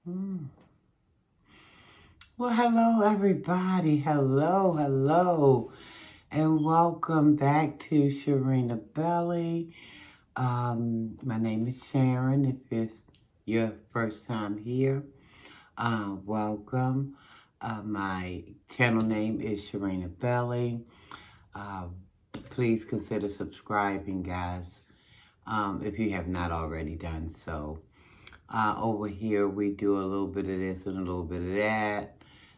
Mm. Well, hello, everybody. Hello, and welcome back to Sharina Belly. My name is Sharon. If it's your first time here, welcome. My channel name is Sharina Belly. Uh, Please consider subscribing, guys, if you have not already done so. Over here, we do a little bit of this and a little bit of that,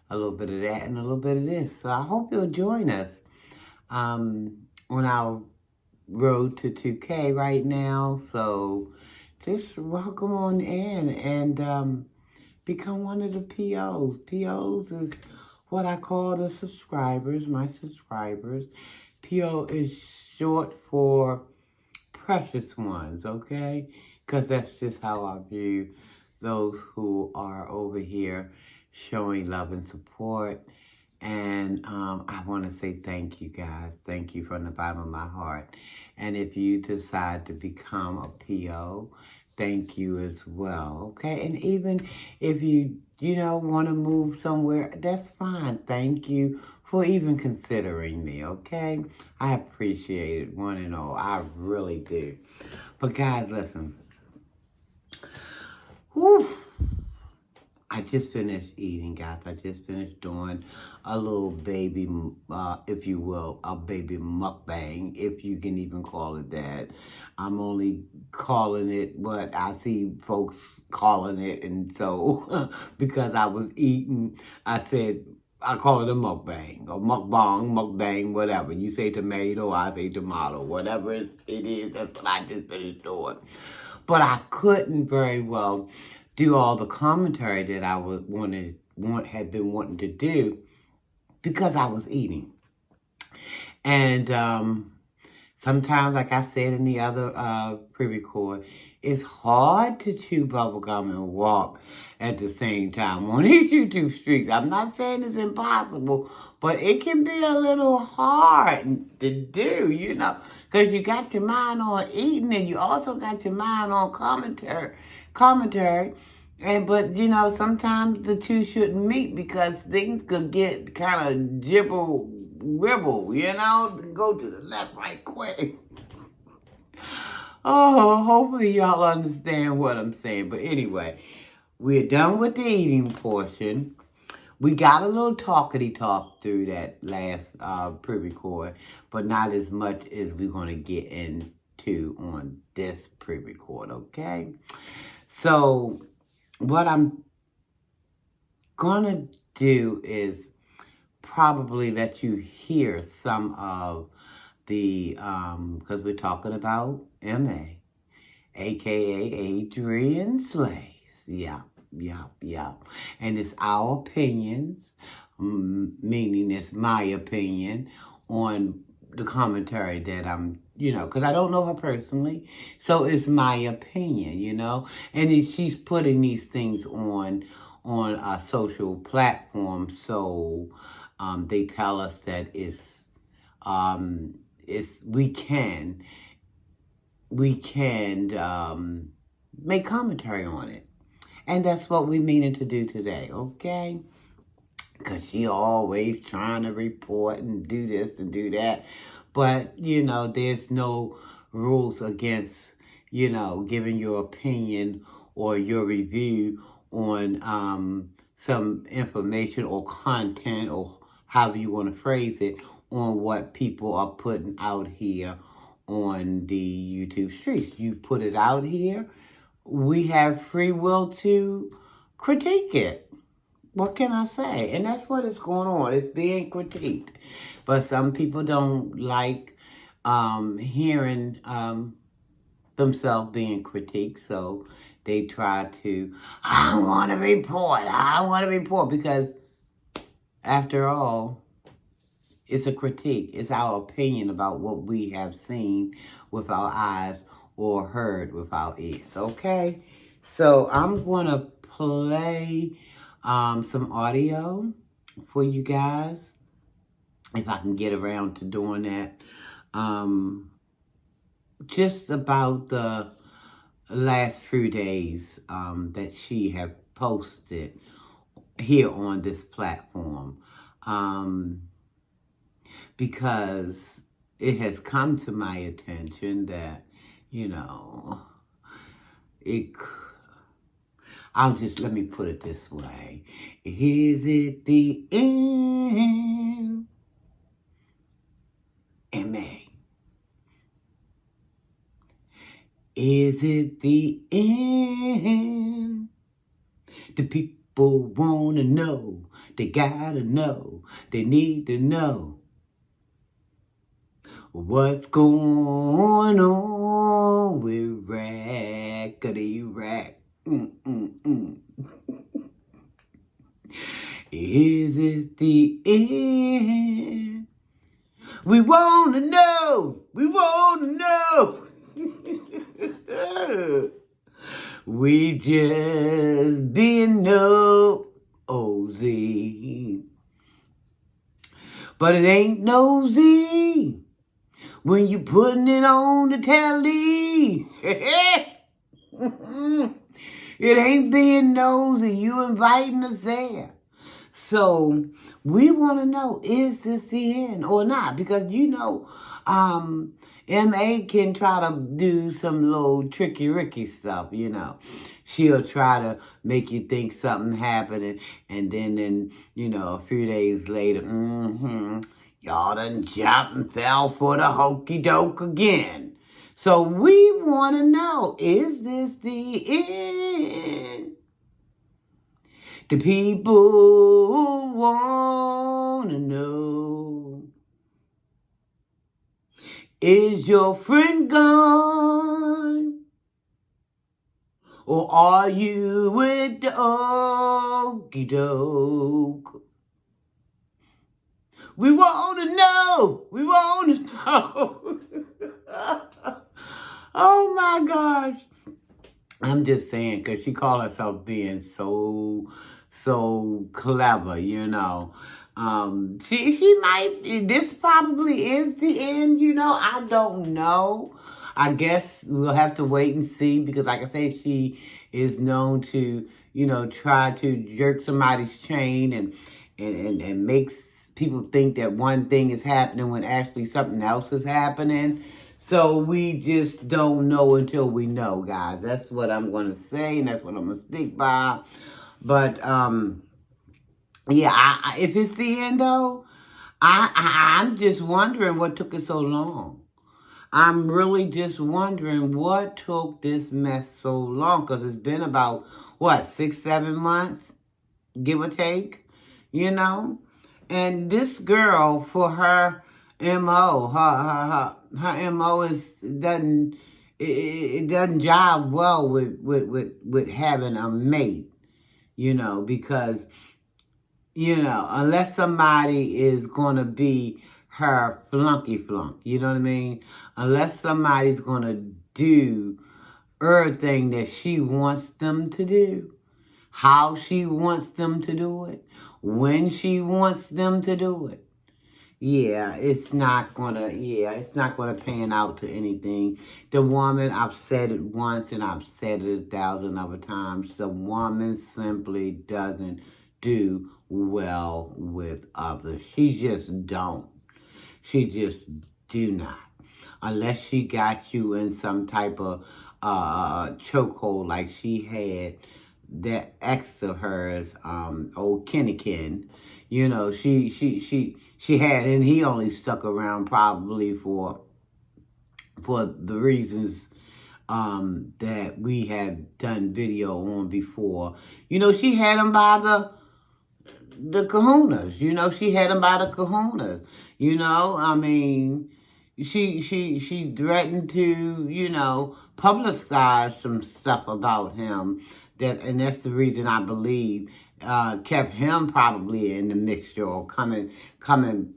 a little bit of that, and a little bit of this. So I hope you'll join us on our road to 2K right now. So just welcome on in and become one of the POs. POs is what I call the subscribers, my subscribers. PO is short for precious ones, okay? Because that's just how I view those who are over here showing love and support. And I want to say thank you, guys. Thank you from the bottom of my heart. And if you decide to become a PO, thank you as well, okay? And even if you want to move somewhere, that's fine. Thank you for even considering me, okay? I appreciate it, one and all. I really do. But guys, listen. Whew. I just finished eating, guys. I just finished doing a little baby, if you will, a baby mukbang, if you can even call it that. I'm only calling it what I see folks calling it. And so, because I was eating, I said, I call it a mukbang, or mukbang, whatever. You say tomato, I say tomato. Whatever it is, that's what I just finished doing. But I couldn't very well do all the commentary that I had been wanting to do because I was eating. And sometimes, like I said in the other pre-record, it's hard to chew bubblegum and walk at the same time on these YouTube streets. I'm not saying it's impossible, but it can be a little hard to do, because you got your mind on eating and you also got your mind on commentary. But sometimes the two shouldn't meet because things could get kind of jibble wibble, go to the left right quick. Oh, hopefully y'all understand what I'm saying. But anyway, we're done with the eating portion. We got a little talkity talk through that last pre-record, but not as much as we're going to get into on this pre-record, okay? So what I'm going to do is probably let you hear some of the, because we're talking about MA, aka Adrian Slays. Yeah. And it's our opinions, meaning it's my opinion on the commentary that I'm, because I don't know her personally. So it's my opinion, and she's putting these things on a social platform. So they tell us that we can make commentary on it. And that's what we meaning to do today, okay? Because she always trying to report and do this and do that. But, there's no rules against, giving your opinion or your review on some information or content or however you want to phrase it on what people are putting out here on the YouTube streets. You put it out here, we have free will to critique it. What can I say? And that's what is going on. It's being critiqued. But some people don't like hearing themselves being critiqued. So they try to, I want to report. Because after all, it's a critique. It's our opinion about what we have seen with our eyes or heard with our ears, okay? So I'm going to play some audio for you guys, if I can get around to doing that. Just about the last few days that she have post it here on this platform, because it has come to my attention that, you know, let me put it this way. Is it the end? M.A. Is it the end? The people wanna know. They gotta know. They need to know what's going on with Rackety Rack. Is it the end? We wanna know. We wanna know. We just being nosy. But it ain't nosy when you putting it on the telly. It ain't being nosy. You inviting us there. So we want to know, is this the end or not? Because, you know, M.A. can try to do some little tricky-ricky stuff, you know. She'll try to make you think something happened, and then, you know, a few days later, y'all done jumped and fell for the hokey doke again. So we want to know, is this the end? The people want to know, is your friend gone? Or are you with the okie doke? We want to know. We want to know. Oh my gosh. I'm just saying, because she called herself being so clever, you know. She might, this probably is the end, you know. I don't know. I guess we'll have to wait and see, because like I say, she is known to, you know, try to jerk somebody's chain and makes people think that one thing is happening when actually something else is happening. So we just don't know until we know, guys. That's what I'm going to say, and that's what I'm going to stick by. But, yeah, if it's the end, though, I'm just wondering what took it so long. I'm really just wondering what took this mess so long, because it's been about, 6, 7 months, give or take, you know? And this girl, for her MO, her MO it doesn't jive well with having a mate, you know, because, you know, unless somebody is going to be her flunky flunk, you know what I mean? Unless somebody's going to do everything that she wants them to do, how she wants them to do it, when she wants them to do it. Yeah, it's not gonna pan out to anything. The woman, I've said it once and I've said it 1,000 other times, the woman simply doesn't do well with others. She just don't. She just do not. Unless she got you in some type of chokehold like she had that ex of hers, old Kennekin. You know, she had, and he only stuck around probably for the reasons that we had done video on before. You know, she had him by the kahunas. You know, she had him by the kahunas. You know, I mean, she threatened to, you know, publicize some stuff about him, and that's the reason I believe kept him probably in the mixture, or coming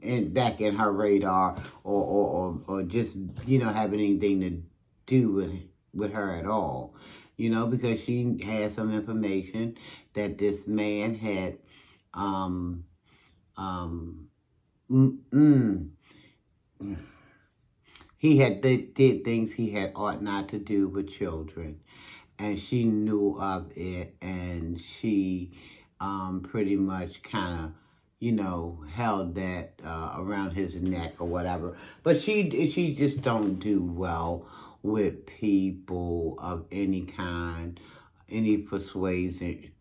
in back in her radar, or just, you know, having anything to do with her at all, you know, because she had some information that this man had he had did things he had ought not to do with children. and she knew of it, and she pretty much kind of, you know, held that around his neck or whatever. But she just don't do well with people of any kind, any persuasion,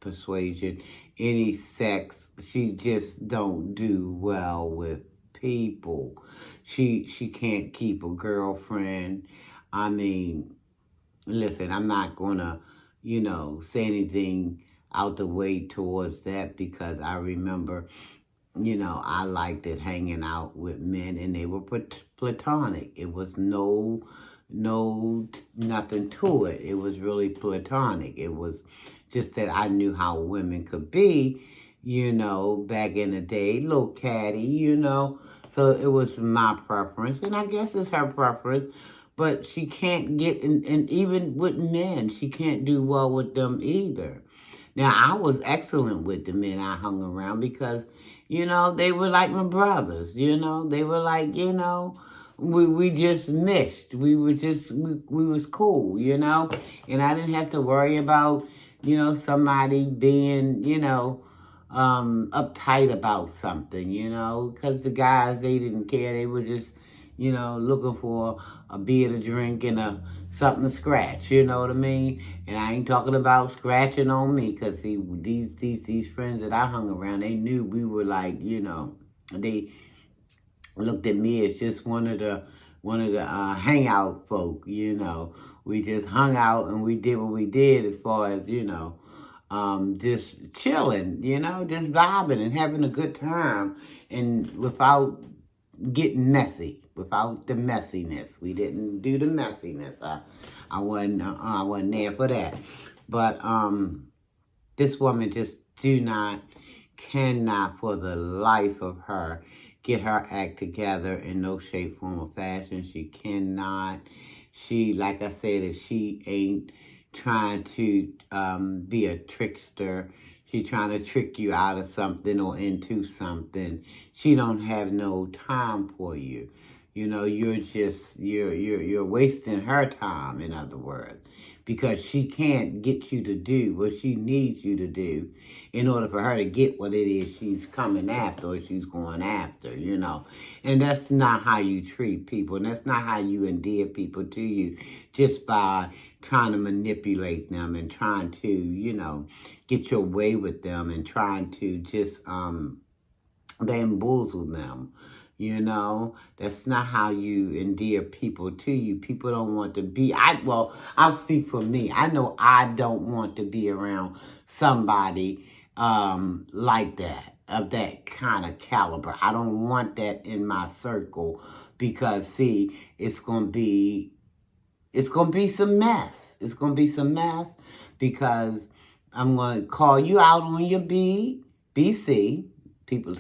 any sex. She just don't do well with people. She can't keep a girlfriend. I mean, listen, I'm not gonna, you know, say anything out the way towards that, because I remember, you know, I liked it hanging out with men, and they were platonic. It was nothing to it. It was really platonic. It was just that I knew how women could be, you know, back in the day, little catty, you know. So it was my preference, and I guess it's her preference. But she can't get, and even with men, she can't do well with them either. Now, I was excellent with the men I hung around, because, you know, they were like my brothers, you know. They were like, you know, we just meshed. We were just, we was cool, you know. And I didn't have to worry about, you know, somebody being, you know, uptight about something, you know. Because the guys, they didn't care. They were just, you know, looking for a beer to drink and something to scratch, you know what I mean? And I ain't talking about scratching on me, because these friends that I hung around, they knew we were like, you know, they looked at me as just one of the hangout folk, you know. We just hung out and we did what we did, as far as, you know, just chilling, you know, just vibing and having a good time, and without getting messy, without the messiness. We didn't do the messiness. I wasn't there for that. But this woman just cannot for the life of her get her act together in no shape, form, or fashion. She cannot. She, like I said, if she ain't trying to be a trickster, she trying to trick you out of something or into something, she don't have no time for you. You know, you're wasting her time, in other words, because she can't get you to do what she needs you to do in order for her to get what it is she's coming after or she's going after, you know. And that's not how you treat people, and that's not how you endear people to you, just by trying to manipulate them and trying to, you know, get your way with them, and trying to just bamboozle them. You know, that's not how you endear people to you. People don't want to be, I'll speak for me. I know I don't want to be around somebody like that, of that kind of caliber. I don't want that in my circle, because, see, it's going to be some mess. It's going to be some mess, because I'm going to call you out on your BC.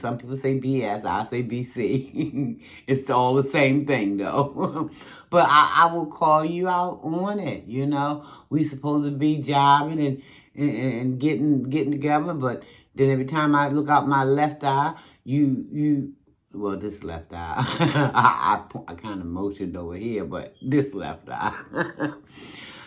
Some people say BS, I say BC. It's all the same thing, though. But I will call you out on it, you know. We supposed to be jobbing and getting together, but then every time I look out my left eye, well, this left eye, I kind of motioned over here, but this left eye.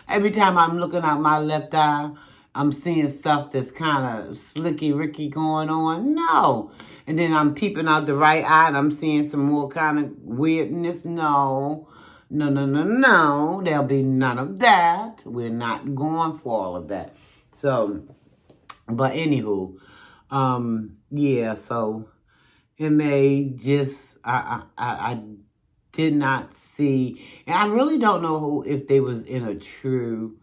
Every time I'm looking out my left eye, I'm seeing stuff that's kind of slicky Ricky going on. No. And then I'm peeping out the right eye and I'm seeing some more kind of weirdness. No. No. There'll be none of that. We're not going for all of that. So, but anywho, yeah, so it may just, I did not see, and I really don't know if they was in a true,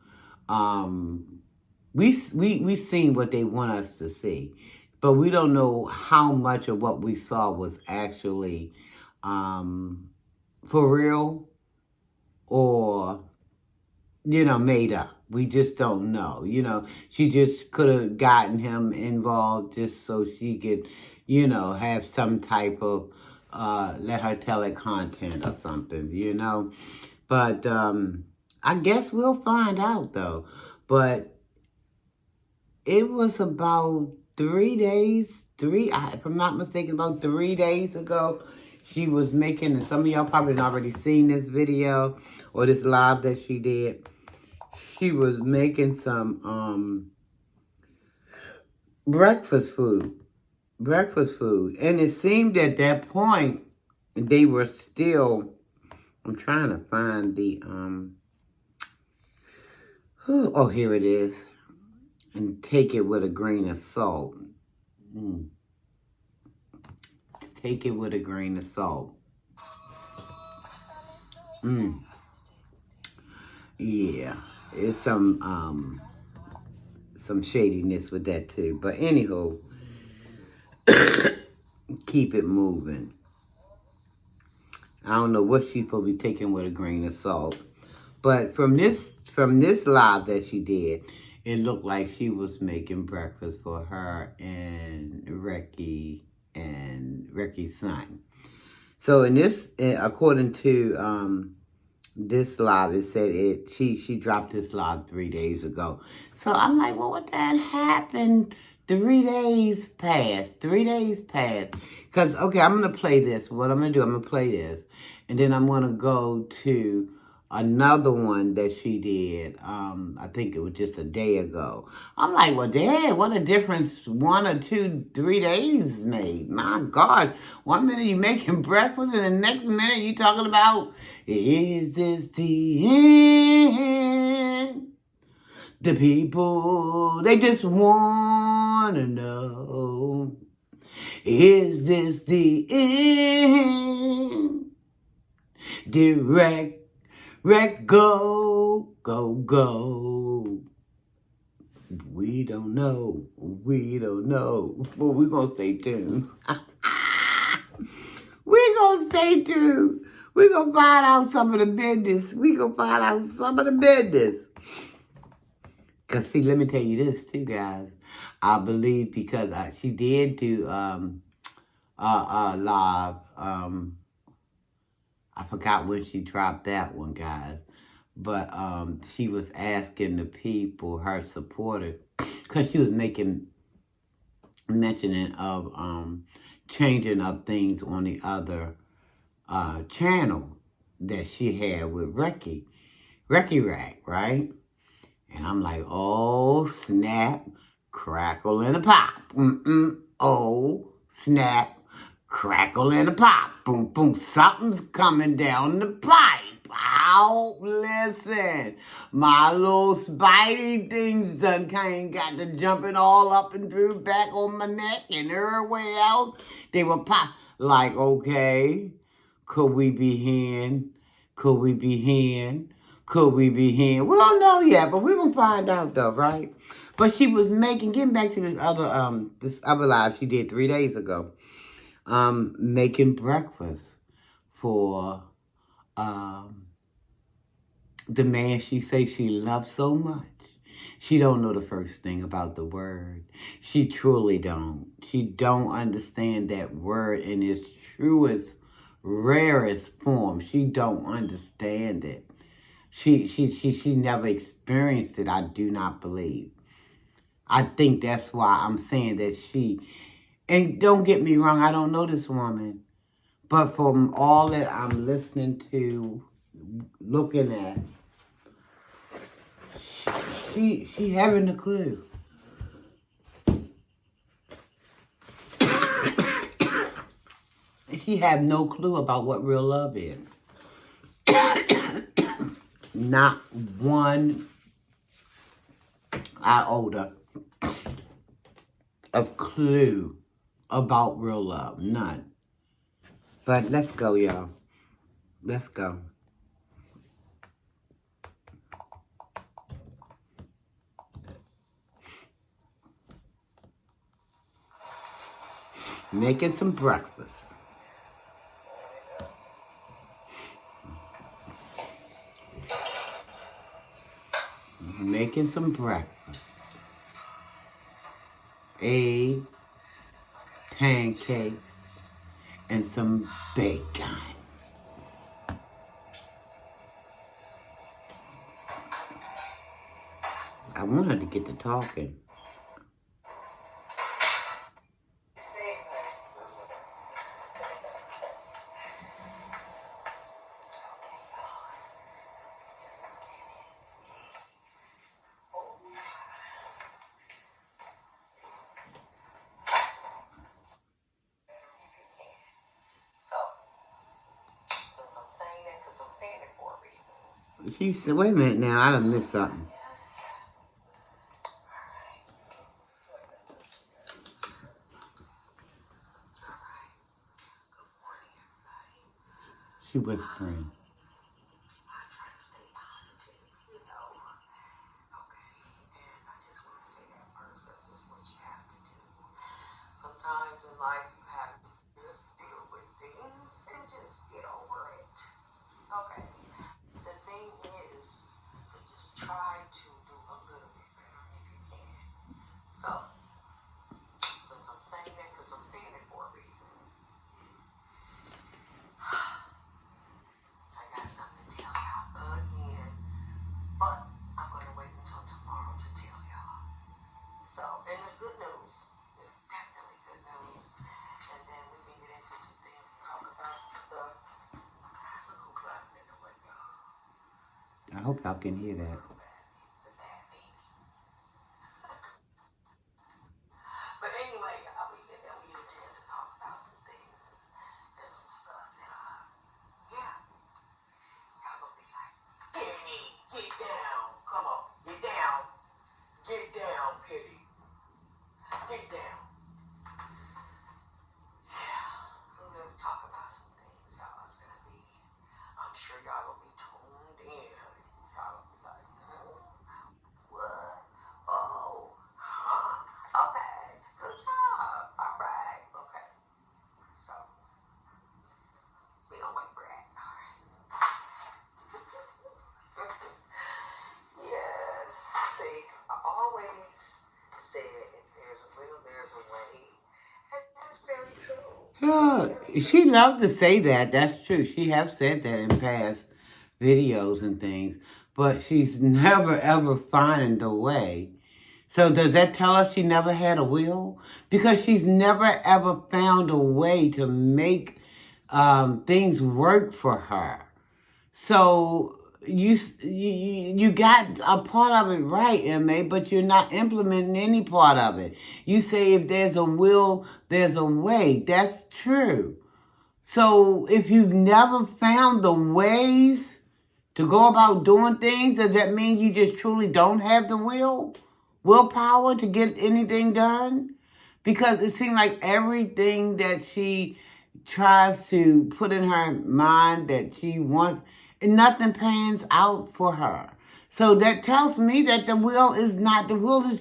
we seen what they want us to see, but we don't know how much of what we saw was actually for real or, you know, made up. We just don't know. You know, she just could have gotten him involved just so she could, you know, have some type of let her tell it content or something, you know. But I guess we'll find out, though. But it was about 3 days, if I'm not mistaken, about 3 days ago, she was making, and some of y'all probably already seen this video or this live that she did. she was making some breakfast food. Breakfast food. And it seemed at that point they were still, I'm trying to find the oh, here it is. And take it with a grain of salt. Mm. Take it with a grain of salt. Mm. Yeah. It's some shadiness with that too. But anyhow, keep it moving. I don't know what she's supposed to be taking with a grain of salt. But from this live that she did, it looked like she was making breakfast for her and Recky's son. So in this, according to this live, it said she dropped this live 3 days ago. So I'm like, well, what the hell happened? 3 days passed. 3 days passed. Because, okay, I'm going to play this. What I'm going to do, I'm going to play this. And then I'm going to go to another one that she did. I think it was just a day ago. I'm like, well, Dad, what a difference 1 or 2, 3 days made. My God. 1 minute you making breakfast and the next minute you talking about, is this the end? The people, they just want to know, is this the end? Direct, go, go, go. We don't know, but we're going to stay tuned. We're going to stay tuned. We're going to find out some of the business. Because, see, let me tell you this, too, guys. I believe because she did do live. I forgot when she dropped that one, guys. But she was asking the people, her supporters, because she was mentioning of changing up things on the other channel that she had with Recky Rack, right? And I'm like, oh, snap, crackle, and a pop. Oh, snap, crackle, and a pop. Boom, boom, something's coming down the pipe. Ow, listen, my little spidey things done kind got to jumping all up and through back on my neck and every way out. They were pop. Like, okay, could we be hearing? Could we be hearing? Could we be hearing? We don't know yet, but we're gonna find out though, right? But she was getting back to this other live she did 3 days ago, making breakfast for the man she say she loves so much. She don't know the first thing about the word. She truly don't. She don't understand that word in its truest, rarest form. She don't understand it. She never experienced it, I do not believe. I think that's why I'm saying that and don't get me wrong, I don't know this woman, but from all that I'm listening to, looking at, she having a clue. She have no clue about what real love is. Not one iota of clue about real love. None. But let's go, y'all. Let's go. Making some breakfast. Making some breakfast. Eggs, pancakes, and some bacon. I wanted to get to talking. She said, wait a minute now, I done missed something. She whispering. Sometimes in life you have to just deal with things and just get over it. Okay. The thing is to just try to do a little bit better if you can. So, since I'm saying that, because I'm saying it for a reason, I got something to tell y'all again. But I'm going to wait until tomorrow to tell y'all. So, and it's good news. It's definitely good news. And then we can get into some things and talk about some stuff. Look who climbed in the window. I hope y'all can hear that. The bad baby. But anyway, we get a chance to talk about some things and some stuff that, yeah, y'all gonna be like, Penny, get down. Come on, get down. Get down, Penny. Get down. Yeah, we're gonna talk about some things, y'all. It's gonna be, I'm sure y'all gonna be tuned in. Y'all gonna be like, what? Oh, huh? Okay, good job. All right, okay. So, we gonna wait for that. All right. Yes, see, I always said if there's a will, there's a way. And that's very true. She loved to say that. That's true. She have said that in past videos and things. But she's never ever finding the way. So does that tell us she never had a will? Because she's never ever found a way to make things work for her. So you got a part of it right, MA, but you're not implementing any part of it. You say if there's a will, there's a way. That's true. So if you've never found the ways to go about doing things, does that mean you just truly don't have the willpower to get anything done? Because it seems like everything that she tries to put in her mind that she wants, and nothing pans out for her. So that tells me that the will is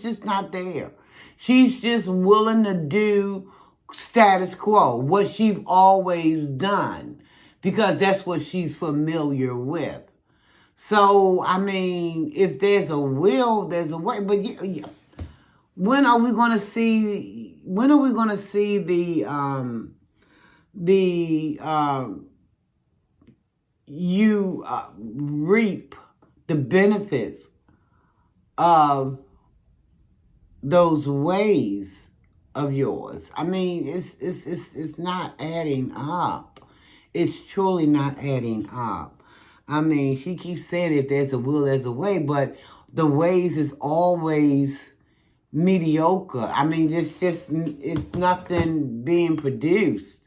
just not there. She's just willing to do status quo, what she's always done, because that's what she's familiar with. So, I mean, if there's a will, there's a way. But when are we going to see? When are we going to see you reap the benefits of those ways of yours? I mean, it's not adding up. It's truly not adding up. I mean, she keeps saying if there's a will, there's a way, but the ways is always mediocre. I mean, it's nothing being produced.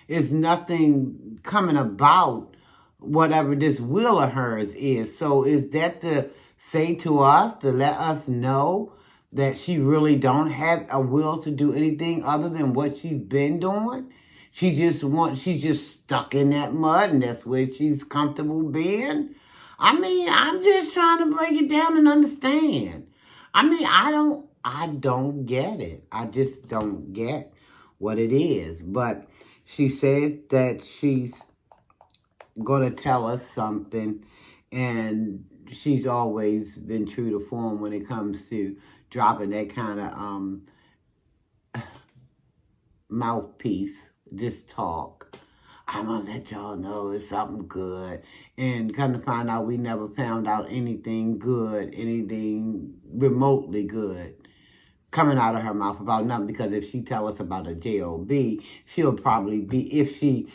It's nothing coming about whatever this will of hers is. So is that to say to us, to let us know that she really don't have a will to do anything other than what she's been doing? She's just stuck in that mud and that's where she's comfortable being? I mean, I'm just trying to break it down and understand. I mean, I don't get it. I just don't get what it is. But she said that she's going to tell us something, and she's always been true to form when it comes to dropping that kind of mouthpiece, just talk. I'm going to let y'all know it's something good. And come to find out, we never found out anything good, anything remotely good coming out of her mouth about nothing, because if she tell us about a job, she'll probably be, if she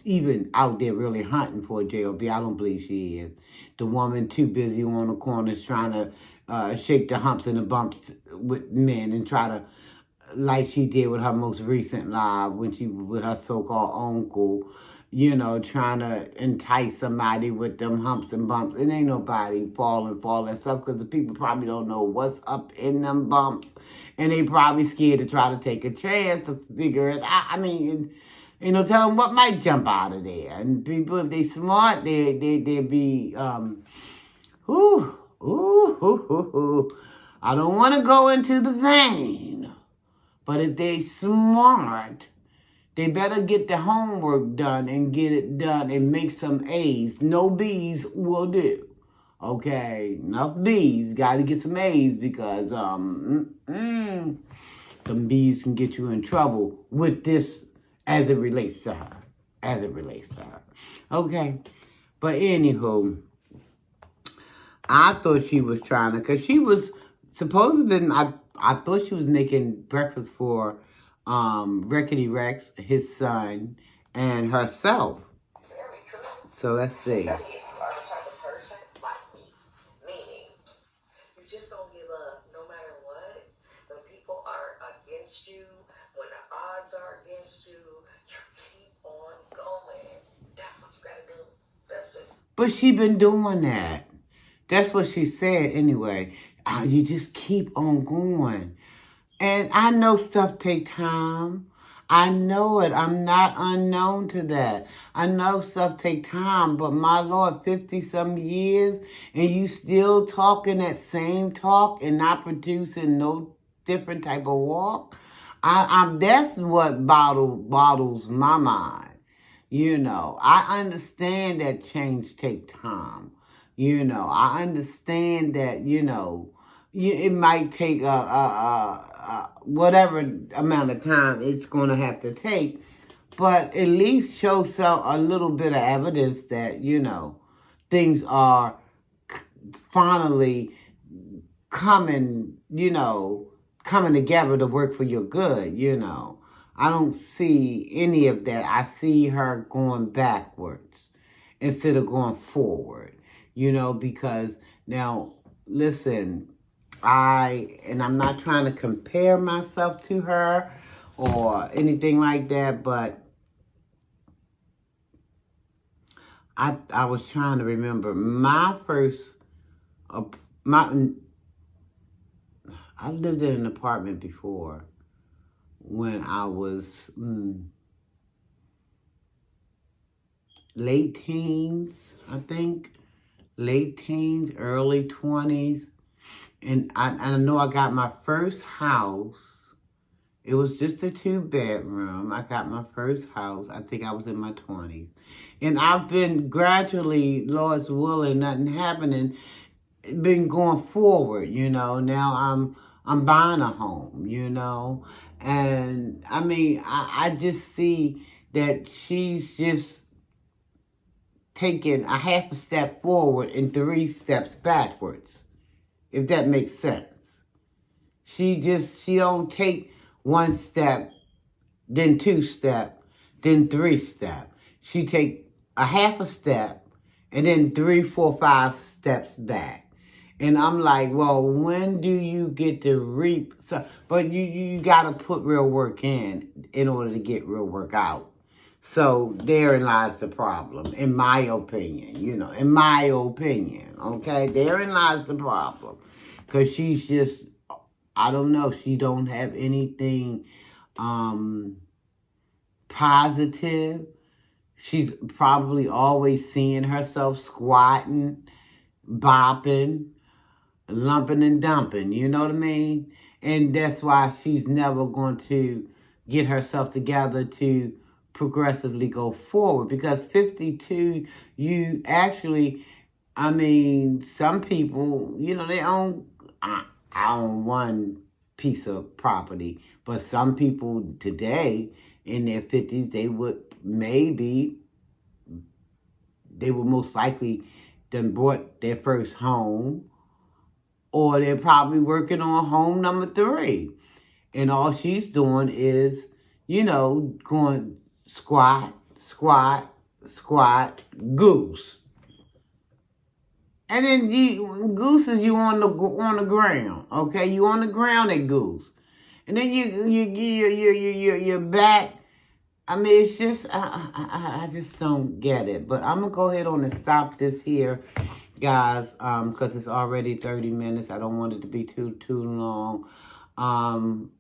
even out there really hunting for a job, I don't believe she is. The woman too busy on the corners trying to shake the humps and the bumps with men and try to, like she did with her most recent live when she was with her so-called uncle, trying to entice somebody with them humps and bumps. It ain't nobody falling stuff because the people probably don't know what's up in them bumps. And they probably scared to try to take a chance to figure it out. I mean, tell them what might jump out of there. And people, if they smart, they'd be, I don't want to go into the vein. But if they smart, they better get the homework done and get it done and make some A's. No B's will do. Okay, enough B's. Got to get some A's because some B's can get you in trouble with this as it relates to her. Okay, but anywho, I thought she was trying to, because she was supposed to be, I thought she was making breakfast for Rickety Rex, his son, and herself. Very true. So let's see. That's if you are the type of person like me. Meaning, you just don't give up no matter what. When people are against you, when the odds are against you, you keep on going. That's what you gotta do. That's just. But she been doing that. That's what she said anyway. You just keep on going. And I know stuff take time. I know it. I'm not unknown to that. I know stuff take time, but my Lord, 50-some years, and you still talking that same talk and not producing no different type of walk. That's what bottles my mind. I understand that change take time. I understand that, it might take whatever amount of time it's going to have to take, but at least show a little bit of evidence that, things are finally coming together to work for your good, I don't see any of that. I see her going backwards instead of going forward, because now, listen, I'm not trying to compare myself to her or anything like that, but I was trying to remember I lived in an apartment before when I was late teens, I think. Late teens, early 20s. And I know I got my first house. It was just a 2-bedroom. I got my first house. I think I was in my 20s. And I've been gradually, Lord's willing, nothing happening, been going forward, Now I'm buying a home, And I mean, I just see that she's just taking a half a step forward and 3 steps backwards, if that makes sense. She don't take 1 step, then 2 step, then 3 step. She take a half a step and then 3, 4, 5 steps back. And I'm like, well, when do you get to reap? But you got to put real work in order to get real work out. So therein lies the problem, in my opinion, okay? Therein lies the problem. Because she's just, I don't know, she don't have anything positive. She's probably always seeing herself squatting, bopping, lumping and dumping, you know what I mean? And that's why she's never going to get herself together to progressively go forward, because 52, you actually, I mean, some people, they own, I own 1 piece of property, but some people today in their 50s, they would most likely done bought their first home, or they're probably working on home number 3. And all she's doing is, going squat, goose. And then goose is you on the ground, okay? You on the ground at goose. And then your back I mean, it's just, I just don't get it. But I'm going to go ahead on and stop this here, guys, because it's already 30 minutes. I don't want it to be too long.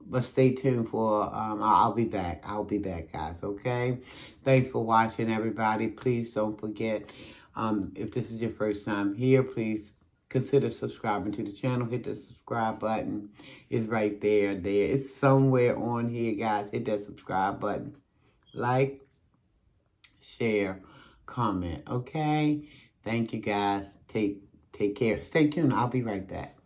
But stay tuned for, I'll be back. I'll be back, guys, okay? Thanks for watching, everybody. Please don't forget, if this is your first time here, please consider subscribing to the channel. Hit the subscribe button. It's right there. It's somewhere on here, guys. Hit that subscribe button. Like, share, comment, okay? Thank you, guys. Take care. Stay tuned. I'll be right back.